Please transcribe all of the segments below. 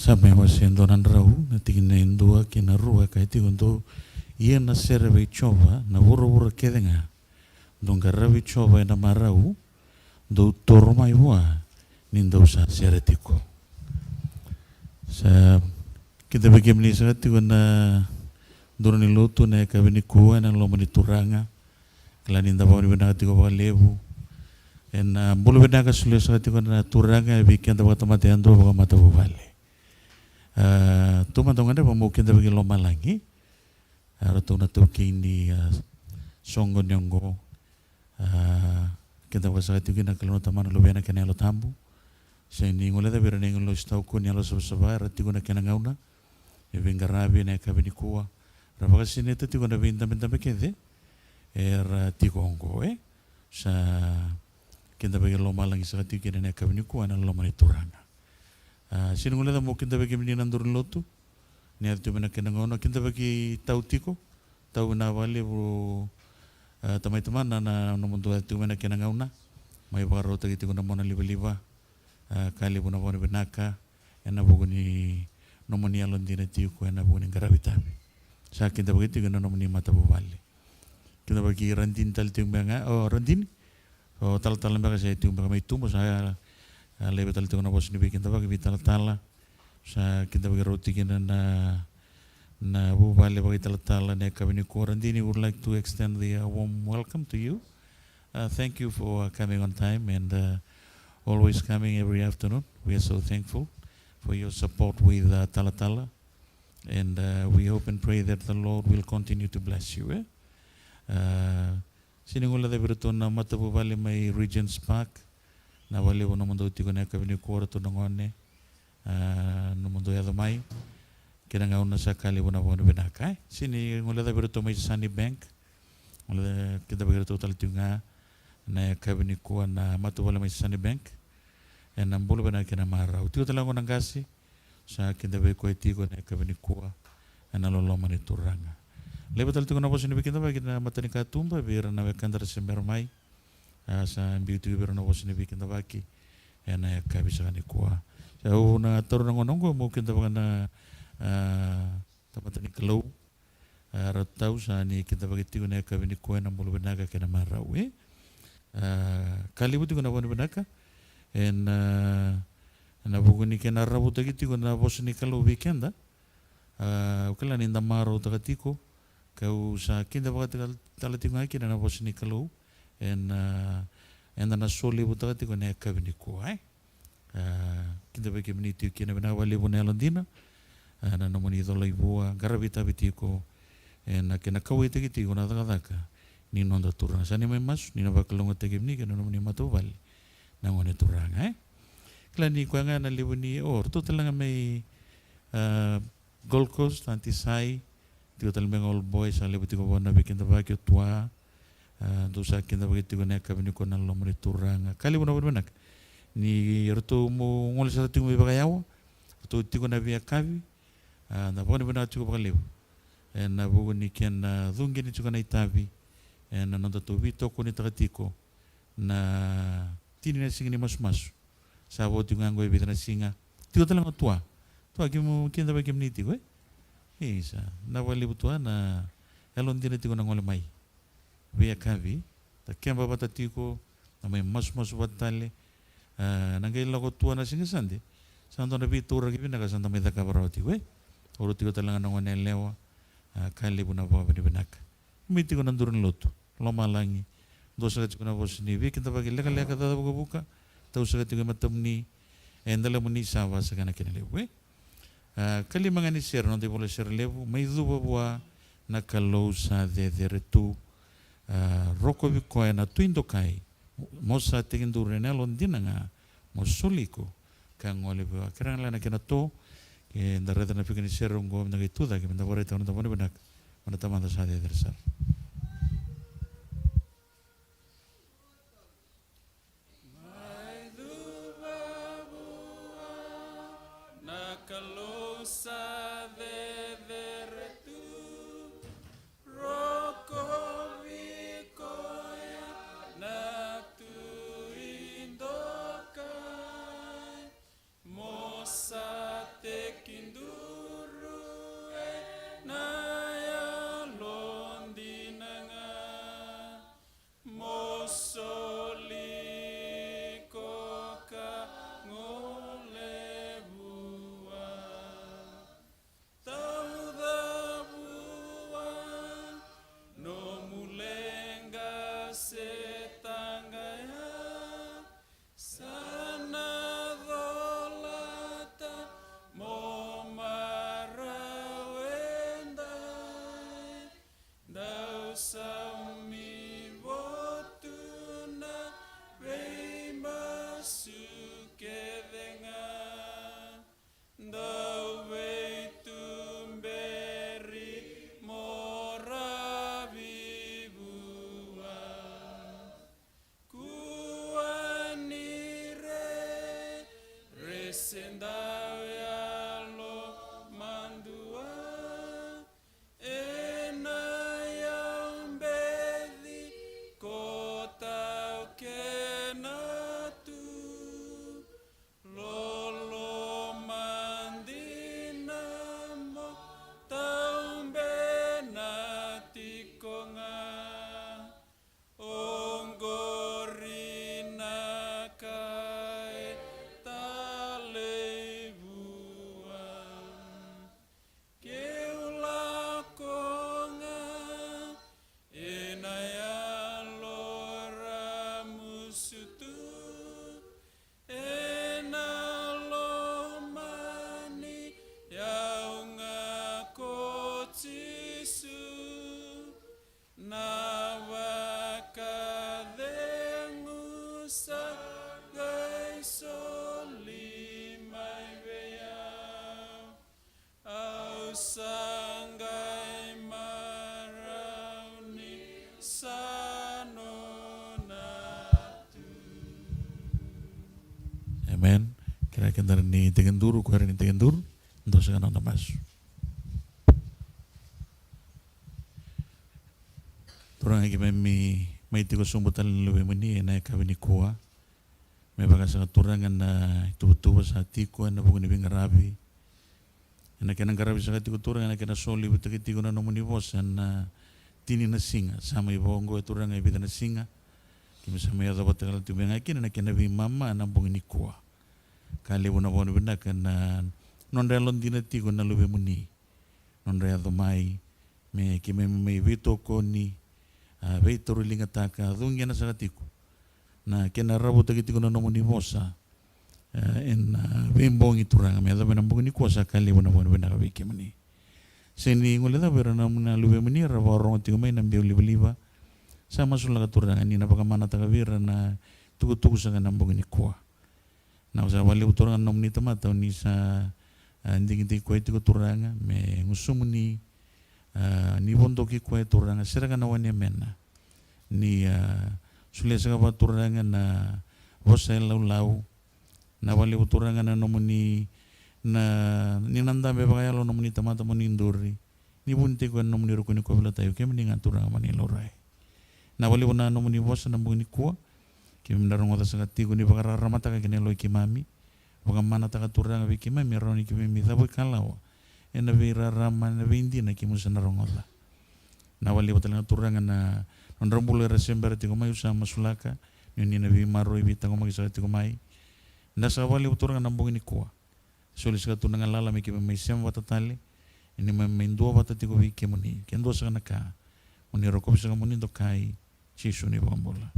Sabe wasendo nandrau natigina indua kina rua kaiti undo ia na serve chova na wura kedenga donga ravi chova na marau do torma iwa nindo sa seretiko sa kita bagi menisa tiko na durani lutu na kabini kuwa na lomani turanga klani nda bawani bena tiko lebu en bulu bena ka sulle sa tiko na turanga bikenda bata mate ando baka mata vale tuma tonganda pamukin da bagi loma lagi arato na tukini songo nyongo kita basa tiko na kalono tamana lo bena kana lo tambu seni ngole da bera nengo lo stau ko nyalo sababa ratiko na kana ngauna e venga rabi na kabini kuwa rabaga sine tiko na vinda bekede era tiko ongo sa kita bagi loma lagi sa tiko na kabini kuwa na loma ni turanga sini ngule da mo kinta bagi menina ndurun lotu ni atu bena kena ngono kinta bagi tau tiko tau na wale bro tamai tamana na nomondu atu bena kena ngauna mai baro tagi tiko na mona liba kali buna bone benaka ena buguni nomoni alon dina tiko ena buguni garavitabi sa kinta bagi tiko na nomoni mata bawale kinta bagi randin tal tiko benga randin tal mbaka sa tiko benga mai tumo sa lebe tal tiko na bos ni bikin tabak bital tala sa kita bagi roti kina na bu bale bagi tala ne kabini quarantine would like to extend the warm welcome to you. Thank you for coming on time and always coming every afternoon. We are so thankful for your support with Tala and we hope and pray that the Lord will continue to bless you. Siningula de Bertona Matabu Valley my Regents Park na wale wana mundo tiko na kabini kuora tu nangone no mundo ya damai kira ngauna sa kali wana wana benaka sini ngole da berto mai Sunny Bank ngole kita berto tal tunga na kabini kuwa na matu wale mai Sunny Bank en ambulu benaka na mara utio talango nangasi sa kita be ko tiko na kabini kuwa na lolo mani turanga lebe tal tiko na bosini bikin ta na matani ka tumba bira na kandar sember mai sa beauty berno bos ni bikin tabaki ena ka bisa ni kuah sa una torna ngonongo mungkin tabana tapat ni kelau ratau sa ni kita bagi tiu na ka bini kuah na bulu benaga kena marau kali buti kuna bani benaka en na buguni kena rabu tagi tiu na bos ni kelau weekenda ukala ni ndamaro tagatiko kau sa kinda bagat talatinga kena na bos ni kelau en na soli buta tiko ne kabini ko kita bagi meniti kina bena wali bune alandina na nomoni dola ibua garabita bitiko en kena kawi tiki tiko na daka ni nonda turang sani mai mas ni na bakalonga tiki ni kena nomoni matu bali na ngone turang klani ko nga na libuni to talanga mai Gold Coast antisai tiko talmenga all boys ale butiko bona bikin tabaki tua dosa kinda begitu guna kabini ko nan lomri turanga kali bona benak ni erto mo ngol sa tingo bagayaw to tigo na via kavi na bona bena chuko bagalew na bugo ni ken dungi ni chuko na itavi na nonda to vito ko ni tagatiko na tini na singa ni mas sa boti ngango e bidana singa tigo talang tua kimo kinda bagi mniti ko isa na wali butua na elon dina tigo na ngol mai via kavi ta kemba bata tiko na mai mas batale nangai lago tua na singa sande santo na bitura gibi na kasanta mai daka baroti we oro tiko talanga na ngone lewa kali buna bawa bini benaka miti ko nandurun lotu loma langi dosa ka na bos ni vi kita bagi leka ta buka tau sa tiko matamni endala muni sawa sa kana kene lewe kali mangani share no te bole share lewu mai duba bua na kalau sa de retu roko vikoe na tuindo kai mosa tegindu rena londina nga mosuliko kangole bua kerang lana kena to ke ndareta na pikini serungo na gituda ke ndabore ta na bone benak mana tamanda sa de dersar Mosate Amen. Kira-kira ni tegenduru, kuara ni tegenduru, untuk sekarang namas. Turang lagi may tiko sumbutan luwe muni na kawini kuwa. May baka sa turangan na tuwa sa tiko na bukan ibing ngarabi. Na kena ngarabi sa tiko turangan na kena soli buta tiko na nomuni bos na tini na singa sama ibongo turang ay bida na singa. Kami sama ya dapat kalau tu bengakin na kena bi mama na bukan ni kuwa. Kali bona bona benda kana nondalon dina tiko na luwe muni. Nondaya domai me kime me vito koni veito rulinga taka dungia na sakatiku na kena rabu takitiku na nomuni bosa en bimbong ituranga me adabe nambuku ni kuasa kali bona bona benda kabiki mani seni ngole da bera namuna luwe muni rabu orang tiku mai nambi oliva sama sulla katuranga ni napaka mana taka bera na tuku sanga nambuku ni kuah na usa wali uturanga nomuni tamata ni sa ndingi kuai tiku turanga me ngusumuni ni bondoki kuai turanga seranga na wanya mena ni sulia saka turanga na vosa lau na wali turanga na nomuni na ni nanda be bagaya lo nomuni tamata moni nduri ni bunti kuai nomuni rukuni kuai bela tayo kemi ninga turanga mani lorai na wali bona nomuni vosa na muni kuai kemi ndarong wata saka tiku ni bagara ramata ka kene loi kimami bagamana taka turanga be kimami roni kemi mi tabo kalawa ena vera rama na vendi na kimusa na rongola na wali batala turanga na nonrambulu resember tiko mai usa masulaka ni na vi maro ibi tango magi sa tiko mai ndasa wali turanga na mbongi ni kuwa solis ka tunanga lala mi kime mai sem watatale ini mai mendua watatiko vi kemuni kendo sa naka muni roko bisa muni ndo kai chisu ni bambola.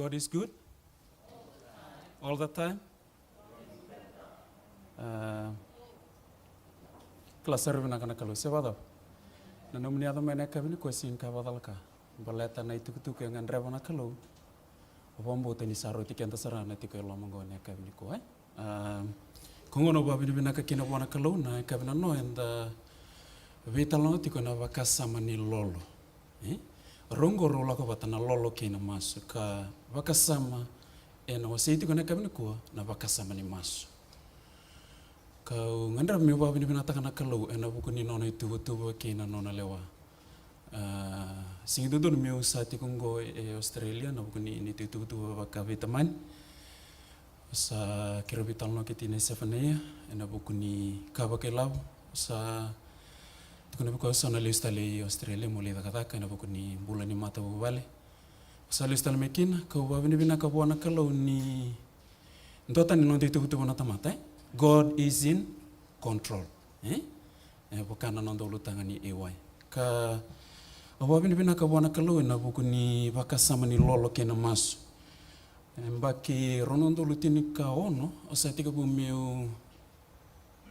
God is good all the time. Kelasar bina kana kalau sebab na nomni ada mana kabini kuasin kabadal ka baleta na itu kutu yang andra bana kalau bombo tani saro tikan tasara na tikai lomongo na kabini ko kongono babini bina ka kina bana kalau na kabina no enda vitalno tikona vakasama ni lolo rongo rola ko batana lolo kina masu ka vakasama ena wasiti kona kabini ko na vakasama ni masu ka ngandra me babini bina takana kalau ena bukuni nona itu kina nona lewa singidu don me usati kongo Australia na bukuni ini itu vakavitaman sa kirabital no kitine sefania ena bukuni kabakelab sa tukuna buka sana listali Australia mulai kata na bukuni bulan ni mata bubale sa listali mekin ka babini bina ka buana kalau ni ndota ni nonte tu na tamata God is in control bukan nondo lutangani ewai ka babini bina ka buana kalau na bukuni bakasama ni lolo kena mas mbaki ronondo lutini ka ono osatika bumeu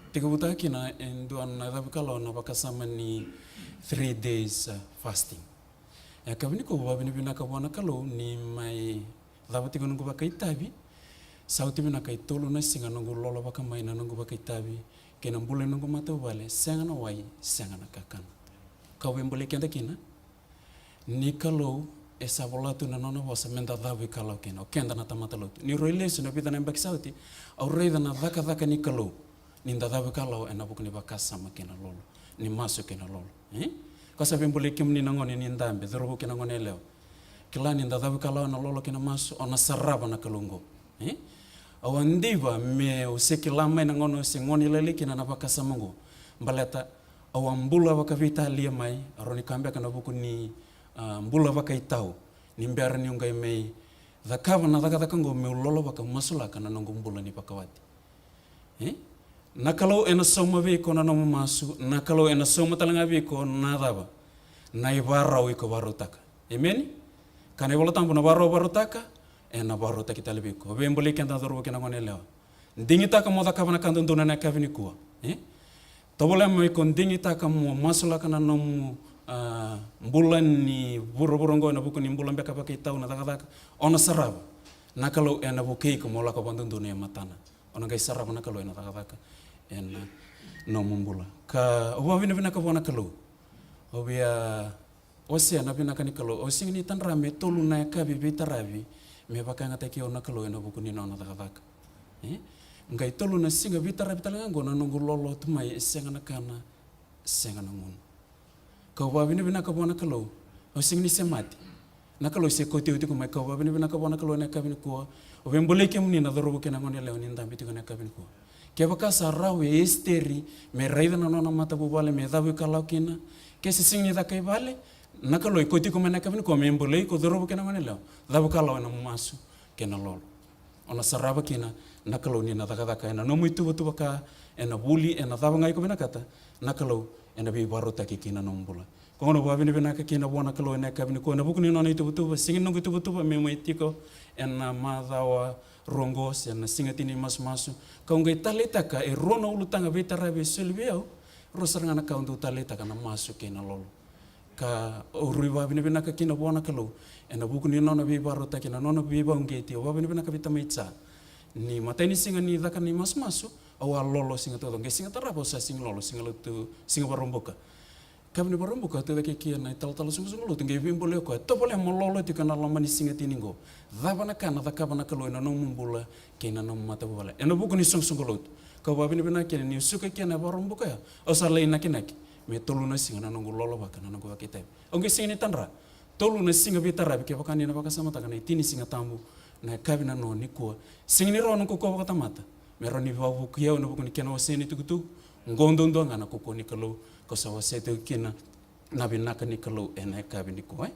tiga buta kina enduan na tapi kalau na bakasama ni 3 days fasting. Ya kabini ko babini bina ka buana kalau ni mai Dhavati nungu baka itabi. Sauti bina kai tolu na singa nungu lolo baka maina nungu baka itabi. Kena mbule nungu mata ubale. Senga na wai, senga na kakan. Kau mbule kenda kina. Ni kalau esa volatu na nona vosa menda dhavi kalau kena. Kenda na tamata lotu. Ni roilesu na pita na mbaki sauti. Au reida na dhaka ni kalau. Ni ndadhavi kalau enabuku ni bakasama kena lolo. Ni masu kena lolo. Kasa mbule kimni nangoni ni ndambe. Dhurubu kena ngone leo. Kila ni ndadhavi kalau na lolo kena masu. Ona saraba na kalungo. Awandiva me useki lama na ngono singoni lele kina na bakasama ngo. Mbaleta awambula wakavita lia mai. Aroni kambia kana buku ni mbula waka itau ni mbiara ni ungai mei dhakava na dhaka ngo me ulolo waka masula kana nongo mbula ni pakawati nakalo ena soma viko na nomu masu nakalo ena soma talanga viko na dhaba na ibara wiko barutaka amen kana ibola tambu na barutaka ena baruta kita lebiko be mbole kenda doro kena ngone lewa ndingita ka moda kavana kandu ndona na kavini kuwa tobola mo ikondingita ka mo masula kana nomu mbulan ni buru-burungo na buku ni mbulan beka pakai tau na taka ona saraba nakalo ena bukei ko mola ko bandun dunia matana ona gai saraba nakalo ena taka ena no mumbula ka owa vina ka bona kalo obia osia na vina kani kalo osing ni tan rame tolu na ka bibi tarabi me baka ngata ki ona kalo ena buku ni nona taka ngai tolu na singa bitarabi talanga ngona nungu lolo tumai senga na kana senga na ngun kau babini bina ka bona kalau osing ni semati nakalo se koti uti ko mai kau babini bina ka bona kalau na kabini ko o bembole ke muni na dorobo ke na ngone leo ni ndambi ti ko na kabini ko ke baka sarau esteri me raida na nona mata bubale me dabu kalau kina ke se sing ni da kai vale nakalo koti ko mai na kabini ko me embole ko dorobo ke na ngone leo dabu kalau na masu ke na lolo ona saraba kina nakalo ni na daka ena no muito tu baka ena buli ena daba ngai ko bina kata nakalo ena bi baruta ki kina nombula kono ba bini bina ka kina bona kalo ena ka bini ko na buku ni no itu butu singin no itu butu me mai tiko ena madawa rongos ena singatini mas-masu ka ngai taleta ka e rona ulutanga betara be silvio rosaranga na ka undu taleta kana masu kina lolo ka urui ba bini bina ka kina bona kalo ena buku ni no na bi baruta kina no na bi ba ngeti ba bini bina ka bitamitsa ni mateni singa ni daka ni mas-masu awa lolo singa todo nge singa tarapo sa singa lolo singa lutu singa baromboka kabini baromboka te dake kia na tal sungu lo nge bimbole ko to bole mo lolo ti kana lama ni singa tiningo dhabana kana dakabana kalo ena no mumbula kena no mata bole ena buku ni sungu lo ka babini bina kena ni suka kena baromboka ya o sa le nakinaki me tolu na singa na nongo lolo baka na nongo akite onge singa ni tanra tolu na singa bitara ke bakani na baka sama takana itini singa tambu na kabina no ni ko singa ni ro no ko baka mata mero ni vavu kia na buku ni kena waseni tukutu ngondondo ngana kuko ni kalau ko sa wasete kina na binaka ni kalau ena kabini ko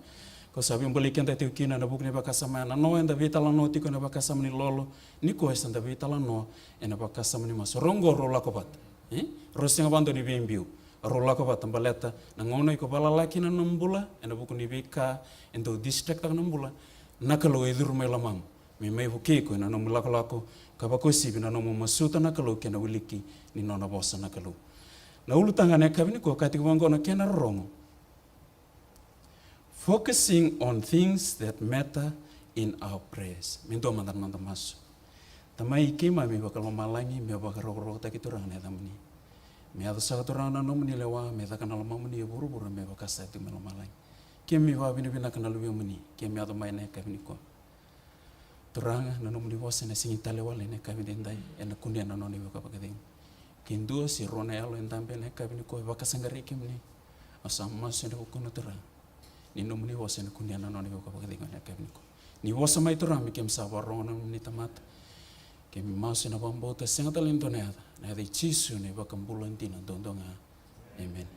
ko sabi mbole kenta te kina na buku ni bakasama na no enda vitala no tiko na bakasama ni lolo ni ko esa nda vitala no ena bakasama ni masorongo rola ko bat rosinga bando ni bimbiu rola ko bat baleta na ngono ko balala kina nombula ena buku ni bika endo district na nombula na kalau edur me lamam me mai buke ko na nombula ko lako kabakosi bina no masuta na kalau kena uliki ni nona bosa na kalau na ulutanga na kabini ko kati ko ngono kena rongo focusing on things that matter in our prayers mindo mandan mas tamai kima me bakal malangi me bakal ro ta kiturang na tamni me ada sa kiturang na no muni lewa me ta kana lama muni buru-buru me bakal sa tu me malangi kemi wa bini bina kana lubi muni kemi ada mai na kabini ko turanga na nomuli wasa na singi tale wale na kabini ndai ena kunia na noni waka pakading kindu si rona yalo endambe na kabini ko waka sangari kimni asama sene ko kuno turang ni nomuli wasa na kunia na noni waka pakading na kabini ko ni wasa mai turang mi kem sa warona ni tamat kem mas na bambota senga talento na de chisu ne waka mbulantina dondonga amen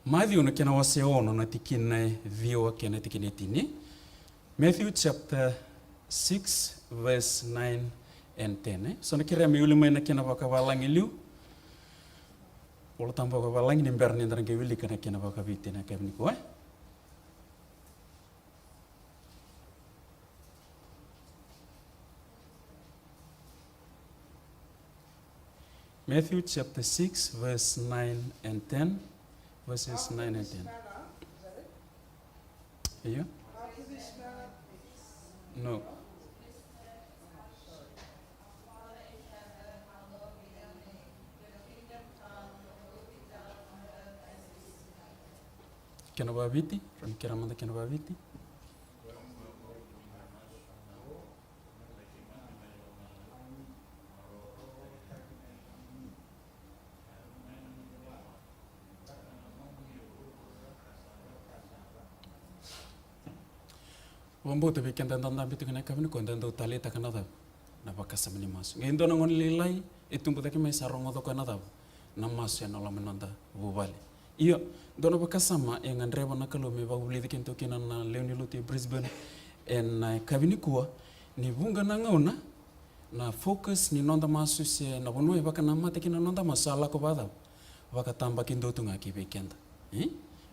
Matthew na kena wase ono na tikina vio kena tikine tini Matthew chapter 6 verse 9 and 10 so na kira mi ulima na kena baka walangi liu polo tambo ka walangi nimber ni ndrange wili kana kena baka vite na kevni ko Matthew chapter 6 verse 9 and 10 verses 9 and 10 yeah No. Kena vaviti, ranikera manda kena vaviti. Wambo te weekend tanda bitu kena kavini ko ndando taleta kana da na bakasa mani masu. Ngendo na ngoni lilai etumbu take mai sarongo to kana da na masu na lama nanda vuvale. Iyo dona bakasa ma engan reba na kalo me bauli de kento kina na Leoni Luti Brisbane en kavini kuwa ni bunga na ngauna na focus ni nonda masu se na bonue baka na mate kina nonda masala ko bada baka tamba kindo tunga ki weekend.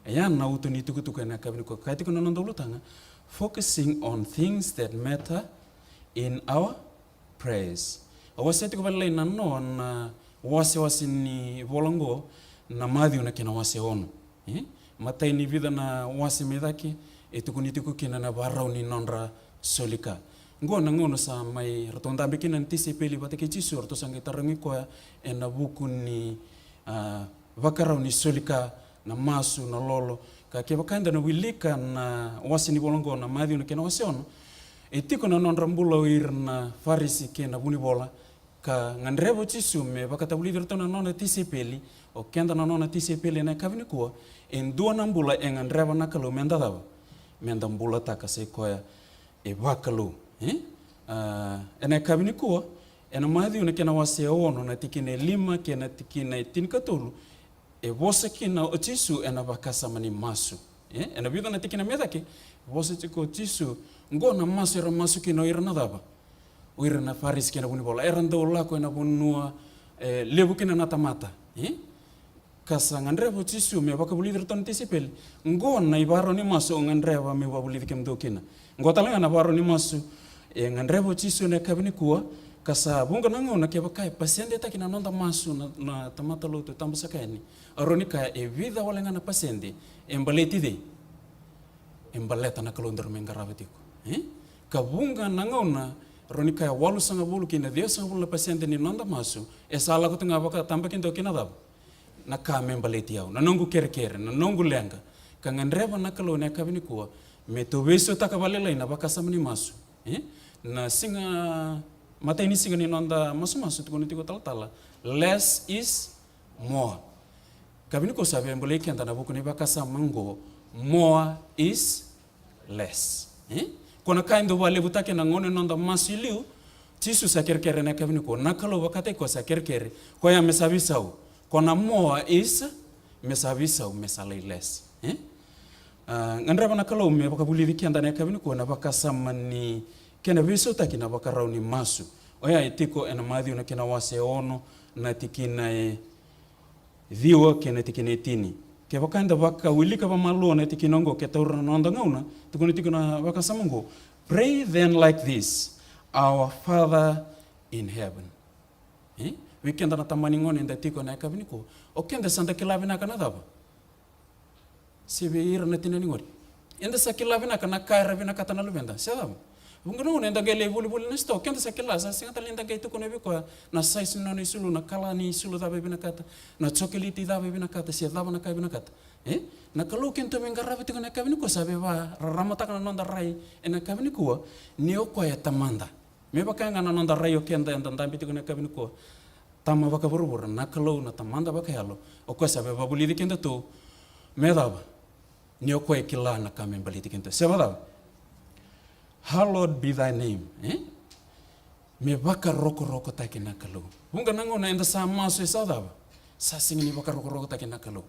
Ayan na utu ni tukutuku na kavini ko kaiti kuna nonda ulutanga. Focusing on things that matter in our prayers. Awaseti ko balai nanno na wase ni volongo na madhi una kina wase ono. Matai ni vida na wase medaki etukunitiku kina na barau ni nonra solika. Ngono ngono sa mai ratonda bikina ntisi peli batake chisu orto sangi tarangi ko na buku ni vakarau ni solika na masu na lolo. Ka ke bakanda na wilika na wasi ni bolongo na madhi una kena wasi ono etiko na non rambula ir na farisi ke na buni bola ka ngandrebo chisu me bakata buli dirto na non tisi peli o kenda na non tisi peli na kavini kuwa en dua nambula e ngandrebo na kalu menda dava menda mbula taka se koya e bakalu ena kavini kuwa ena madhi una kena wasi ono na tikine lima kena tikine tinkatulu e vosa kina o tisu ena bakasa mani masu ena vida na tikina medake vosa tiko tisu ngo na masu era masu kina ira na daba o ira na faris kina buni bola era ndo lako ena bunua lebu kina na tamata kasa ngandreva tisu me baka buli ton tisipel ngo na ibaro ni masu ngandreva me wa buli kem do kina ngo talanga na baro ni masu ngandreva tisu na kabini kuwa kasa bunga nango na ke bakai pasende ta kina nonda masu na tamata loto tambasa kaini aronika e vida walenga na pasende embaleti de embaleta na kalondor mengaravatiku ka bunga nango na ronika walu sanga bulu kina dia sanga bulu pasende ni nonda masu e sala ko tinga baka tamba kinto kina dab na ka membaleti yau na nongu kere na nongu lenga ka ngandreva na kalone kabini kuwa me to beso takabalela ina baka samani masu na singa mata ini singa ni nonda masu tukuni tiko tala less is more kabini ko sabe mbole kenta na buku ni bakasa mango more is less kona kaindo wale butake na ngone nonda masu liu tisu sa kerkere na kabini ko nakalo wakate ko sa kerkere ko ya mesabisau kona more is mesabisau mesalai less ngandra bana kalo me bakabuli kenta na kabini ko na bakasa mani kena viso taki na bakarau ni masu oya etiko ena madhi una kena wase ono na tikina viwa kena tikina tini ke bakanda baka wilika ba malu na tikinongo ke taurana nonda ngauna tukuni tikuna baka samango pray then like this our Father in heaven weekend na tamani ngone nda tiko na kabiniko okenda santa kilavina kana daba sibe ira na tinani ngori enda sakilavina kana kaira vina katana luvenda sedam bungono nenda gele buli nesto kenda sakila sa singa linda gay to konebi ko na size no ni sulu na kala ni sulu da bebina kata na chocolate da bebina kata sia da na kabina kata na kalu kento mengarabi to na kabini ko sabe ba ramata kana nonda rai ena kabini ko ni o ko ya tamanda me baka ngana nonda rai o kenda enda ndambi to na kabini ko tama baka burubur na kalu na tamanda baka yalo o ko sabe ba buli kenda to me daba ni o ko e kila na kamen bali kenda se ba hallowed be thy name me baka roko taki na kalu bunga nango na enda sa maso sa daba sa singi ni baka roko taki na kalu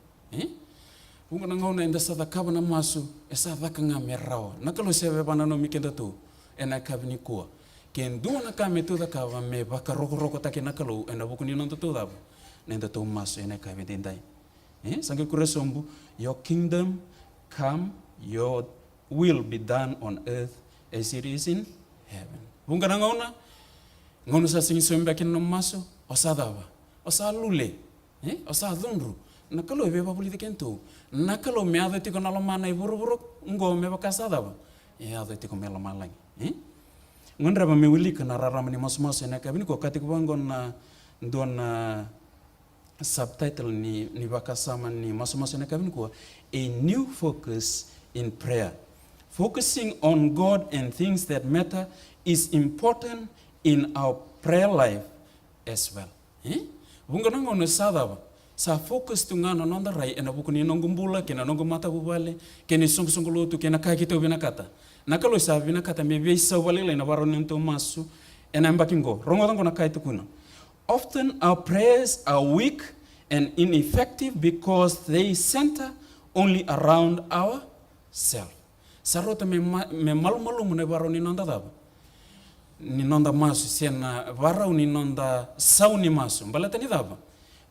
bunga nango na enda sa da kaba na maso esa daka nga merao na kalu sebe bana no mikenda tu ena kabini kuwa ken du na kame tu da kaba me baka roko taki na kalu ena buku ni nonto tu daba na enda tu maso ena kabe dendai sange kuresombu your kingdom come, your will be done on earth as it is in heaven. Bunga na ngono sa singi sombe kin no maso osadava osalule osadunru nakalo be babuli kento nakalo me ave tiko na lomana iburu ngo me bakasadava ave tiko me lomala ngonra ba mewili kana rarama ni mas ena kabini ko katik bangon na don subtitle ni bakasama ni mas ena kabini ko a new focus in prayer. Focusing on God and things that matter is important in our prayer life as well. Bunga nangono sadaba sa focus tu ngana nonda rai ena buku ni nongumbula kena nongu mata bubale kena sungulutu kena kakito binakata nakalo sa binakata me visa walila ina waro nento masu ena mbakingo rongo tango na kaitu kuna. Often our prayers are weak and ineffective because they center only around ourselves. Sarota me malu mune waro ni nonda daba ni nonda masu siena waro ni nonda sau ni masu mbalata ni daba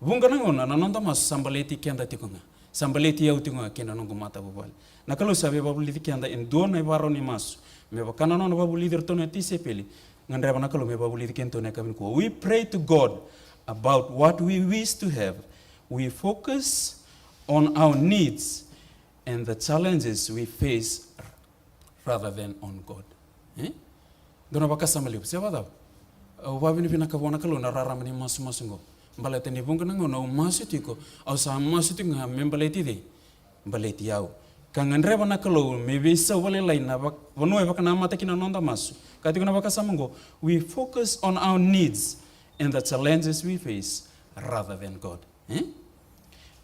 bunga nangona na nonda masu sambaleti kenda tikunga sambaleti yau tikunga kena nongo mata bubale nakalo sabe babuliti kenda en dona waro ni masu me bakana nona babuliti rtone tisepeli ngandreba nakalo me babuliti kento ne kabin ko. We pray to God about what we wish to have. We focus on our needs and the challenges we face rather than on God. Dona bakasa maliu siapa tahu wabi ni pinakabona kalau narara mani masu ngo balete ni bunga nango na masu tiko au sa masu tiko nga membaleti de baleti yau kangan reba nakalo maybe sa wale lain na bak wano bak na mata kina nonda masu katiko na bakasa ngo. We focus on our needs and the challenges we face rather than God.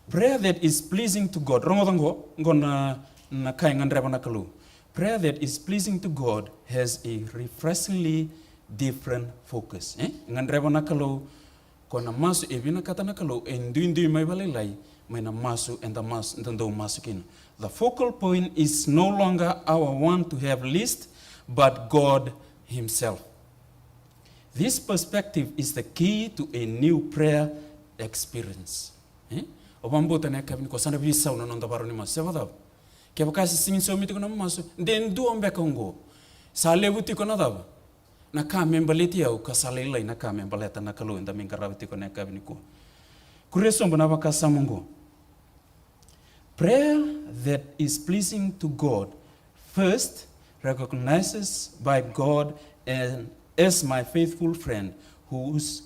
Prayer that is pleasing to God rongo ngona na kai nganreba nakalo. Prayer that is pleasing to God has a refreshingly different focus. Ngandreba nakalo kona masu evina kata nakalo enduindu mai balai mai na masu and the masu ndo masu kin. The focal point is no longer our want to have list but God himself. This perspective is the key to a new prayer experience. Obambo tane kabini ko sana bisa una nonda baroni masu sevada. Kaya kasi singin so miti ko na masu den du ambe kongo. Sa lebuti ko na daba. Na ka membaleti au ka salelai na ka membaleta na kalu enda mingarabiti ko na kabini ko. Kureso mbona bakasa mungo. Prayer that is pleasing to God first recognizes by God and as my faithful friend whose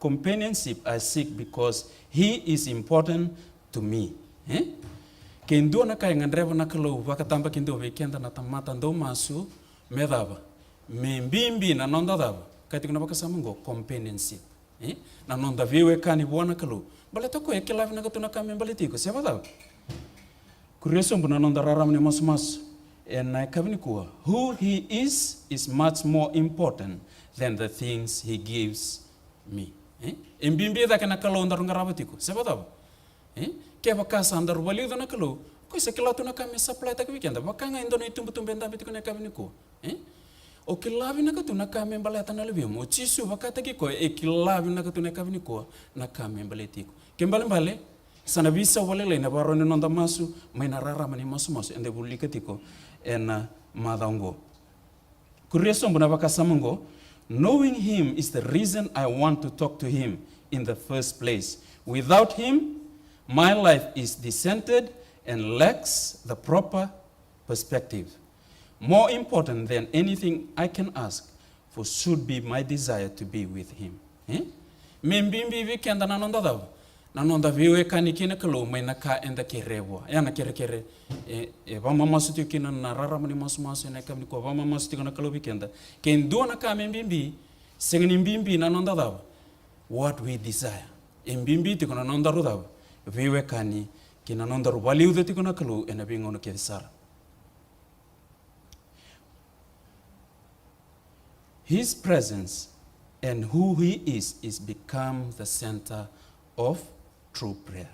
companionship I seek because he is important to me. Kendo na kaya ngandreva na kalau wakatamba kendo weekend na tamata ndo masu medaba membimbi na nonda daba kati kuna bakasama ngo companionship na nonda viwe kani buana kalau baleta ko ekela na katuna kame baletiko siapa daba kureso mbuna nonda raram ni mas na kabini kuwa who he is much more important than the things he gives me. Embimbi da kana kalau ndar ngarabatiko siapa daba kaya bakasa andar wali do na kalau ko se kila tuna kame supply tak weekend bakanga indone tumbu ndambe tikone kabini ko o kilavi na katuna kame baleta na lebi mo chisu bakata ki ko e kilavi na katuna kabini ko na kame baletiko kembale sana bisa wale le na barone nonda masu mai na rara mani masu ende bulikatiko en madango kureso mbona bakasa mango. Knowing him is the reason I want to talk to him in the first place. Without him my life is dissented and lacks the proper perspective. More important than anything I can ask for should be my desire to be with him. Membimbi weekend na nonda daw. Na nonda viwe kanikina kalo may naka enda kerewa. Yana kere vama masuti kina na raramani masu na kamni ko vama masuti kana kalo weekend. Kendo na ka membimbi sengni mbimbi na nonda daw. What we desire. Mbimbi ti kana nonda ro daw. Viwe kani kina nonda ro wali udeti kana kalo ena bingono ke sara. His presence and who he is become the center of true prayer.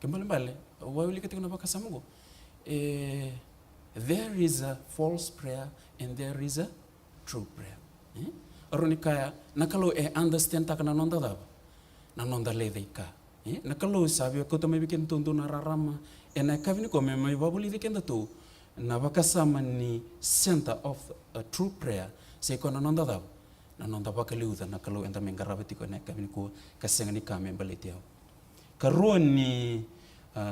Kembali wawili katika nafaka Mungu. There is a false prayer and there is a true prayer. Aronikaya nakalo understand takana nonda daba. Na nonda ledeika. Nakalo sabi ko to may bikin tundo na rarama na kavini ko may babuli dikenda to na bakasama ni center of a true prayer. Seko na nonda daba. Na nonda bakaliuda nakalo enda mengarabati ko na kavini ko kasengani kame baletiao. Karuan ni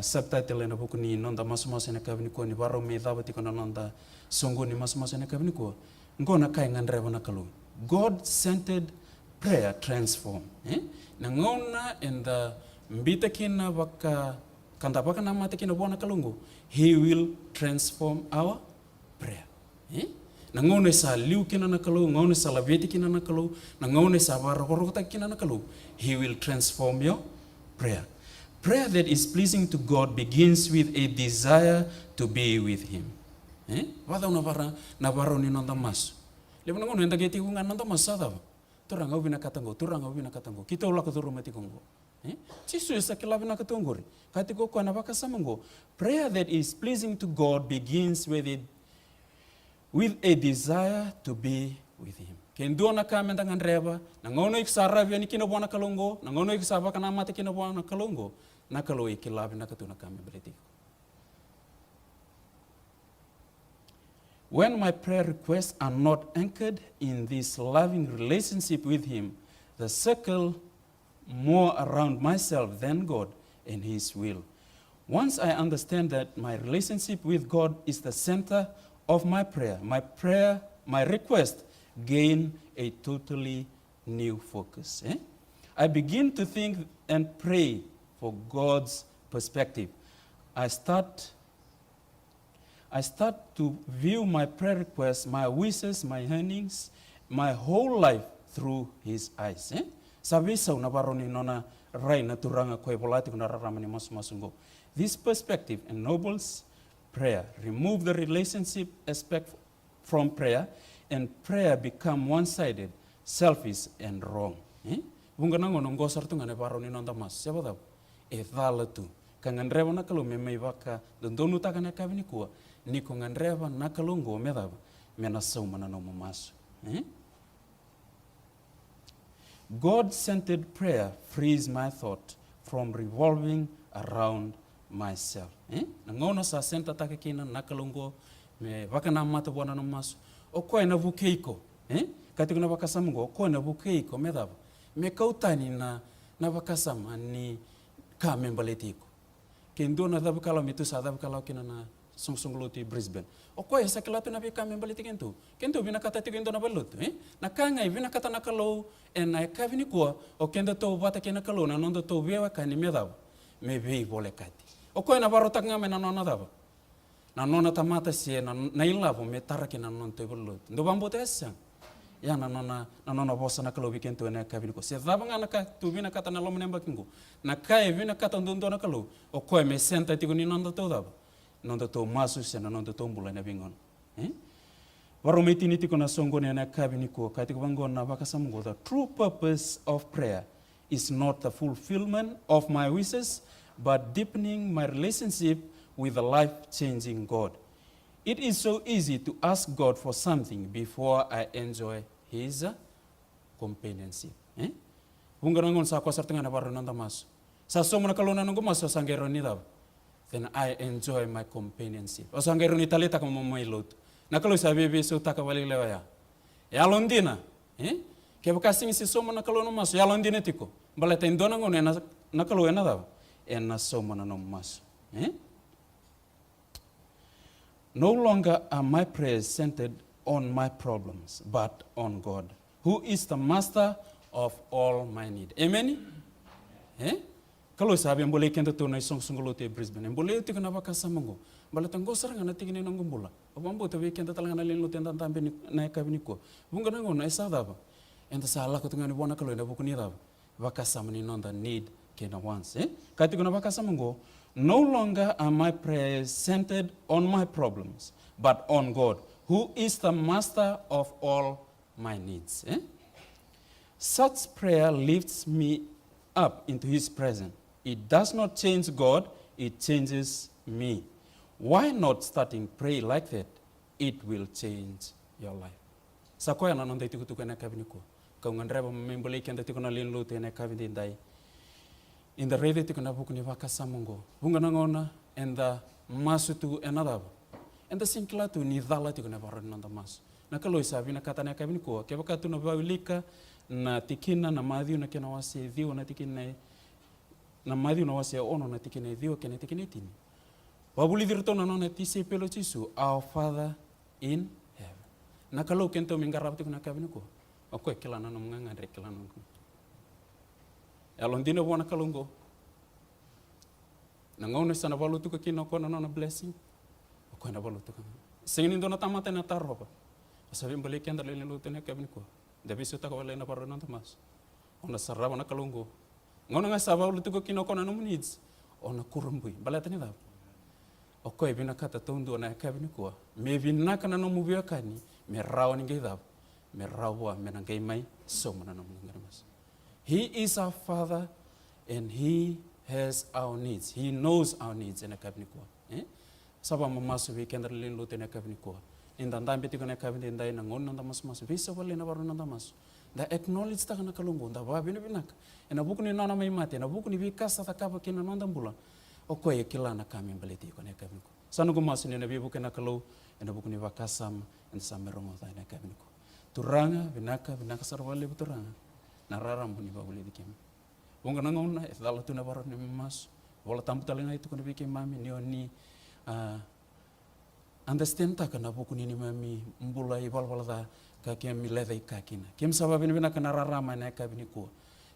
subtitle na buku ni nonda masu na kavini ko ni baro me daba tiko na nonda songo ni masu na kavini ko ngona kai ngandreva na kalu. God-centered prayer transform. Na ngona and the mbita kina waka kandapaka na mata kina bona kalungo, He will transform our prayer. Na ngona sa liu kina na kalu, ngona sa laveti kina na kalu, na ngona sa warokota kina na kalu, He will transform your prayer. Prayer that is pleasing to God begins with a desire to be with Him. Wada na vara ni nonda mas. Lepo na ngona enda geti kunga nonda masada. Turanga ubina katango. Kita ulaka turu mati kongo. Chisu esa kilabina katongori. Katiko kwa nabaka samango. Prayer that is pleasing to God begins with a desire to be with Him. Kendo na kamenda ngandreba, na ngono iksarabi ni kinabuana kalongo, na ngono iksabaka na mata kinabuana kalongo, na kalo ikilabina katuna kami berarti. When my prayer requests are not anchored in this loving relationship with Him, the circle more around myself than God and His will. Once I understand that my relationship with God is the center of my prayer, my request gain a totally new focus. I begin to think and pray for God's perspective. I start to view my prayer requests, my wishes, my yearnings, my whole life through His eyes. Sabisa unabaroni nona rai na turanga koe volati kuna raramani masungo. This perspective ennobles prayer. Remove the relationship aspect from prayer, and prayer become one-sided, selfish, and wrong. Bunga nango nongosar tu ngane baroni nonda mas. Siapa tahu? Dhala tu. Kangan rewa nakalo memei waka dondonu takane kavini kuwa. Niko ngandreva nakalungo medava mena saumana no mamasu. God-centered prayer frees my thought from revolving around myself. Nangono sa senta take kina nakalungo me wakana mata buana no masu. O koe na vukeiko. Katiko na wakasamungo o koe na vukeiko medava. Me kautani na wakasama ni ka membaletiko. Kendo na dabukala mitu sa dabukala kina na song-songluti Brisbane. O koe sa kilato na bika membaliti kento. Kento bina kata tikento na baluto. Na kanga bina kata nakalo en na kavini kuwa o kendo to bata kena kalo na nondo to bewa kani medava. Me vei vole kati. O koe na baro taknga me na nona dava. Na nona tamata sie na ilavo me taraki na non to baluto. Ndo bambote esa. Ya na nona bosa na kalo bikento na kavini kuwa. Se dava nga na tu bina kata na lomo nemba kingo. Na kai bina kata ndondo na kalo. O koe me senta tiko ni nondo to dava. Nondo to masu sena nondo to mbula na bingon. Warometi niti kona songo na kabini ko katiko bangon na bakasamungo. The true purpose of prayer is not the fulfillment of my wishes, but deepening my relationship with the life-changing God. It is so easy to ask God for something before I enjoy His companionship. Bungarangon sa kwasar tengah na baro nanda masu. Sa somo na kalona nungo masu sangero ni daw. Then I enjoy my companionship. O sangero ni talita kama mailot. Nakalo sa bebe so takawali lewaya. Ya londina, kaya kasing si somo nakalo no mas. Ya londina tiko. Baleta indona ngone nakalo ena daw. Ena somo na no mas. No longer are my prayers centered on my problems, but on God, who is the master of all my need. Amen? Kalau sabi ang boleh kento to na isong sunggulote Brisbane, boleh tiko na bakasamango. Balata ngosar nga natigin ng ngumbula. Obambo tabi kento talaga na linlutin tan tambe na kabini ko. Bunga nango na isa daba. Enta sa ala ko tunga ni bona kalo na bukuni daba. Bakasama ni nonda need kena once. Kati ko na bakasamango, no longer are my prayers centered on my problems, but on God, who is the master of all my needs. Such prayer lifts me up into His presence. It does not change God, it changes me. Why not starting pray like that? It will change your life. Sakoya na nonda itiku tuka na kabini ko. Kau ngandreba membeli kenda tiku na linlu te na kabini dai. In the rede tiku na buku ni wakasamungo. Bunga nangona enda masu tu enadaba. Enda sinkla tu ni dhala tiku na baro nonda masu. Na kalau isabi na kata na kabini ko. Kaya wakatu na bawilika na tikina na madhiu na kena wasi dhiu na tikina na madhiu na wasi ono na tikina dhiu kena tikina tini. Wabuli dirto na nona tisi pelo chisu, our Father in heaven. Na kalau kento minggarap tu na kabini ko. Ako kilana no mga ngare kilana ko. Alon dina bona kalungo. Nangauna sana balu tu kino ko na blessing. Ako na balu tu kan. Singin do na tamata na tarba. Sabi balik yan dalilin luto na kabini ko. Dabi suta ko wala na paro na tamas. Ona saraba na kalungo. Ngona nga sabaw luto ko kino ko na needs. Ona kurumbuy. Balata ni dab. Ako ibina kata tondo na kabini ko. Me vinaka na no mubia kani. Me rawa ni gidab. Me rawa me na mai so mana no ngaramas. He is our Father and He has our needs. He knows our needs na kabini ko. Saba mamasu vi kendra lin luto na kabini ko. Inda ndambi tiko na kabini ndai na ngon nanda mas visa wale na baru nanda mas. Da acknowledge ta kana kalungu da ba bini binak. Ena buku ni nana mai mate na buku ni vikasa ta kaba kina nanda mbula. Oko ye kila na kami baleti ko na kabini ko. Sanu ko mas ni na bibu kana kalau ena buku ni vakasam en samerongo ta na kabini ko. Turanga binaka sarwale turanga. Na raram buni ba buli dikem. Wong kana ngona e dala tu na baru ni mas. Wala tampu talinga itu ko bikin mami ni oni understand ta kana buku ni mami mbula i balbalada ka kem mileda i kakina kem sabab ni bina kana rarama na kabini ko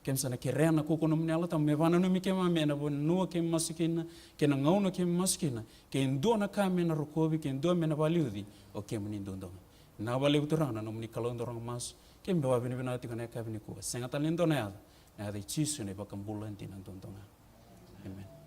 kem sana kerena ko kono mnela ta me vana no mi kem mami na bon no kem masukina ken ngauna kem masukina ken do na kame na rokobi ken do me na valiudi o kem ni dondo na valiu turana no mni kalondo rang mas kem do bina bina ti kana kabini ko senga talento na ya de chisu ne bakambula ntina dondo amen.